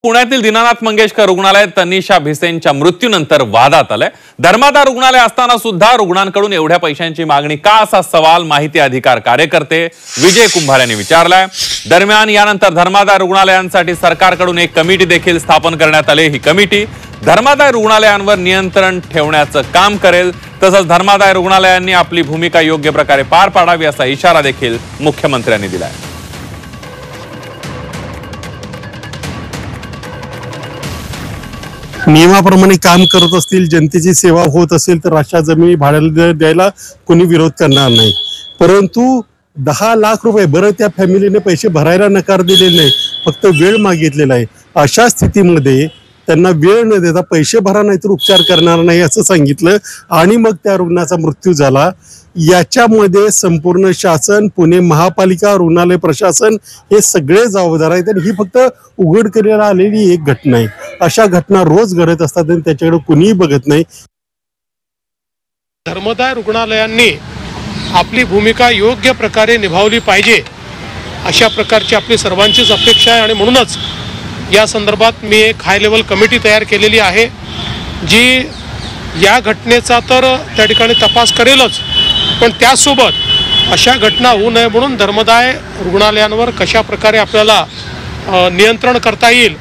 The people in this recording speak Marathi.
पुण्यातील दीनानाथ मंगेशकर रुग्णालयात तनिषा भिसेंच्या मृत्यूनंतर वादात आलाय। धर्मादाय रुग्णालय असताना सुद्धा रुग्णांकडून एवढ्या पैशांची मागणी का, असा सवाल माहिती अधिकार कार्यकर्ते विजय कुंभार यांनी विचारलाय। दरम्यान यानंतर धर्मादाय रुग्णालयांसाठी सरकारकडून एक कमिटी देखील स्थापन करण्यात आली। ही कमिटी धर्मादाय रुग्णालयांवर नियंत्रण ठेवण्याचं काम करेल, तसंच धर्मादाय रुग्णालयांनी आपली भूमिका योग्य प्रकारे पार पाडावी असा इशारा देखील मुख्यमंत्र्यांनी दिलाय। नियमाप्रमाणे काम करत असतील, जनतेची सेवा होत असेल तर अशा जमिनी भाड्याला द्यायला कोणी विरोध करणार नाही। परंतु 10 लाख रुपये, बरं त्या फॅमिलीने पैसे भरायला नकार दिलेला नाही, फक्त वेळ मागितलेला आहे। अशा स्थितीमध्ये त्यांना वेळ न देता पैसे भरा नाही तर उपचार करणार नाही असं सांगितलं आणि मग त्या रुग्णाचा मृत्यू झाला। याच्यामध्ये संपूर्ण शासन, पुणे महापालिका, रुग्णालय प्रशासन हे सगळे जबाबदार आहेत आणि ही फक्त उघडकीला आलेली एक घटना आहे। अशा घटना रोज घडत असतात आणि त्याच्याकडे कुणीही बघत नाही। धर्मादाय रुग्णालयांनी आपली भूमिका योग्य प्रकारे निभावली पाहिजे, अशा प्रकारची आपली सर्वांचीच अपेक्षा आहे आणि म्हणूनच या संदर्भात मी एक हाय लेवल कमिटी तयार केलेली आहे, जी या घटनेचा तर त्या ठिकाणी तपास करेलच, पण त्यासोबत अशा घटना होऊ नये म्हणून धर्मादाय रुग्णालयांवर कशा प्रकारे आपल्याला नियंत्रण करता येईल